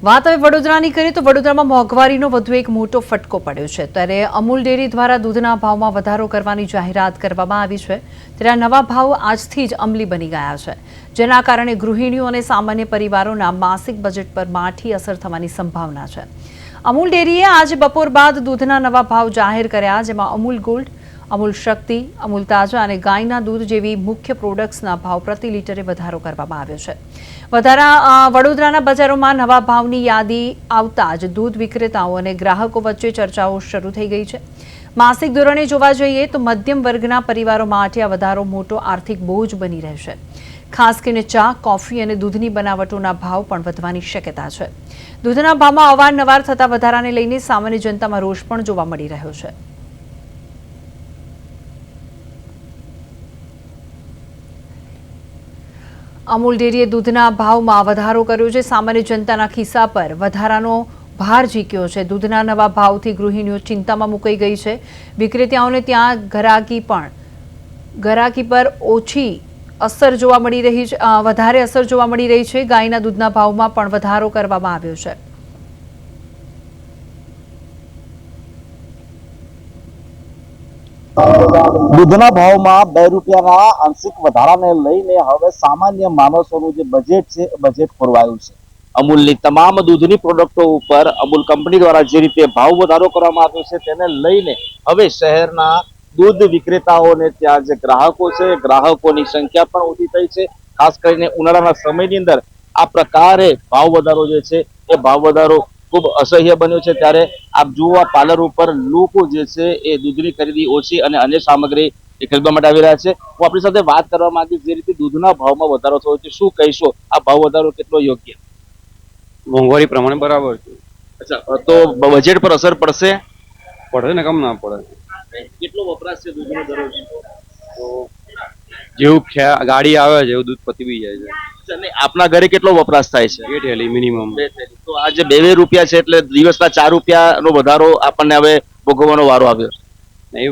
વાત હવે વડોદરાની કરીએ તો વડોદરામાં મોંઘવારીનો વધુ એક મોટો ફટકો પડ્યો છે। ત્યારે અમૂલ ડેરી દ્વારા દૂધના ભાવમાં વધારો કરવાની જાહેરાત કરવામાં આવી છે। ત્યારે આ નવા ભાવ આજથી જ અમલી બની ગયા છે, જેના કારણે ગૃહિણીઓ અને સામાન્ય પરિવારોના માસિક બજેટ પર માઠી અસર થવાની સંભાવના છે। અમૂલ ડેરીએ આજે બપોર બાદ દૂધના નવા ભાવ જાહેર કર્યા, જેમાં અમૂલ ગોલ્ડ, અમૂલ શક્તિ, અમૂલ તાજા અને ગાયના દૂધ જેવી મુખ્ય પ્રોડક્ટ્સના ભાવ પ્રતિ લીટરે વધારો કરવામાં આવ્યો છે। વડોદરાના બજારોમાં નવા ભાવની યાદી આવતા જ દૂધ વિક્રેતાઓ અને ગ્રાહકો વચ્ચે ચર્ચાઓ શરૂ થઈ ગઈ છે। માસિક ધોરણે જોવા જઈએ તો મધ્યમ વર્ગના પરિવારો માટે આ વધારો મોટો આર્થિક બોજ બની રહેશે। ખાસ કરીને ચા, કોફી અને દૂધની બનાવટોના ભાવ પણ વધવાની શક્યતા છે। દૂધના ભાવમાં અવારનવાર થતા વધારાને લઈને સામાન્ય જનતામાં રોષ પણ જોવા મળી રહ્યો છે। અમૂલ ડેરીએ દૂધના ભાવમાં વધારો કર્યો છે। સામાન્ય જનતાના ખિસ્સા પર વધારાનો ભાર ઝીક્યો છે। દૂધના નવા ભાવથી ગૃહિણીઓ ચિંતામાં મુકાઈ ગઈ છે। વિક્રેતાઓને ત્યાં ગરાકી પર ઓછી અસર જોવા મળી રહી છે, વધારે અસર જોવા મળી રહી છે। ગાયના દૂધના ભાવમાં પણ વધારો કરવામાં આવ્યો છે। દૂધના ભાવમાં 2 રૂપિયાના આંશિક વધારાને લઈને હવે સામાન્ય માણસોનું જે બજેટ છે એ બજેટ ખોરવાયું છે। અમૂલની તમામ દૂધની પ્રોડક્ટો ઉપર અમૂલ કંપની દ્વારા જે રીતે ભાવ વધારો કરવામાં આવ્યો છે તેને લઈને હવે શહેરના દૂધ વિક્રેતાઓને ત્યાં જે ગ્રાહકો છે ગ્રાહકોની સંખ્યા પણ ઓછી થઈ છે। ખાસ કરીને ઉનાળાના સમયની અંદર આ પ્રકારે ભાવ વધારો જે છે એ ભાવ વધારો ખૂબ અસહ્ય બન્યો છે। ત્યારે આપ જુઓ પાર્લર ઉપર લોકો જે છે એ દૂધની ખરીદી ઓછી અને અન્ય સામગ્રી ખરીદવા માટે આવી રહ્યા છે। હું આપણી સાથે વાત કરવા માંગીશ, જે રીતે દૂધના ભાવમાં વધારો થયો છે, શું કહીશો? આ ભાવ વધારો કેટલો યોગ્ય? મોંઘવારી પ્રમાણે બરાબર છે। અચ્છા, તો બજેટ પર અસર પડશે? પડે ને, કેમ ના પડે? કેટલો વપરાશ છે દૂધનો દરરોજ? તો જેવું ગાડી આવે છે એવું દૂધ પતી બી જાય છે। અને આપના ઘરે કેટલો વપરાશ થાય છે? 2 થેલી મિનિમમ। તો આ જે 2 રૂપિયા છે એટલે દિવસના 4 રૂપિયાનો વધારો આપણને હવે ભોગવવાનો વારો આવ્યો છે। એ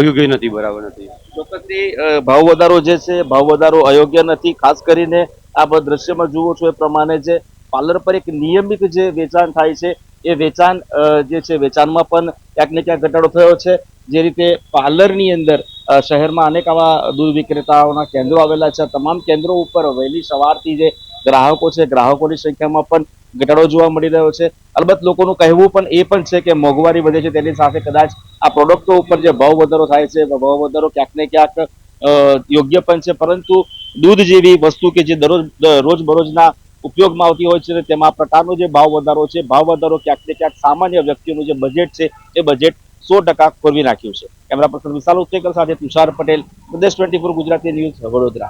યોગ્ય નથી, બરાબર નથી। ચોક્કસથી ભાવ વધારો જે છે ભાવ વધારો અયોગ્ય નથી। ખાસ કરીને આપ દ્રશ્યમાં જુઓ છો એ પ્રમાણે જે પાર્લર પર એક નિયમિત જે વેચાણ થાય છે એ વેચાણ જે છે વેચાણમાં પણ ક્યાંક ને ક્યાંક ઘટાડો થયો છે। જે રીતે પાર્લરની અંદર શહેરમાં અનેક આવા દૂધ વિક્રેતાઓના કેન્દ્રો આવેલા છે। તમામ કેન્દ્રો ઉપર વહેલી સવારથી જે ગ્રાહકો છે ગ્રાહકોની સંખ્યામાં પણ ઘટાડો જોવા મળી રહ્યો છે। અલબત્ત લોકોનું કહેવું પણ એ પણ છે કે મોંઘવારી વધે છે, તેની સાથે કદાચ આ પ્રોડક્ટો ઉપર જે ભાવ વધારો થાય છે ભાવ વધારો ક્યાંક ને ક્યાંક યોગ્ય પણ છે, પરંતુ દૂધ જેવી વસ્તુ કે જે રોજબરોજના ઉપયોગમાં આવતી હોય છે તેમાં આ પ્રકારનો જે ભાવ વધારો ક્યાંક ને ક્યાંક સામાન્ય વ્યક્તિનું જે બજેટ છે એ બજેટ 100% ખોરવી નાખ્યું છે। કેમેરા પર્સન વિશાલ ઉચ્ચેકર સાથે તુષાર પટેલ, પ્રદેશ 24 ગુજરાતી ન્યૂઝ, વડોદરા।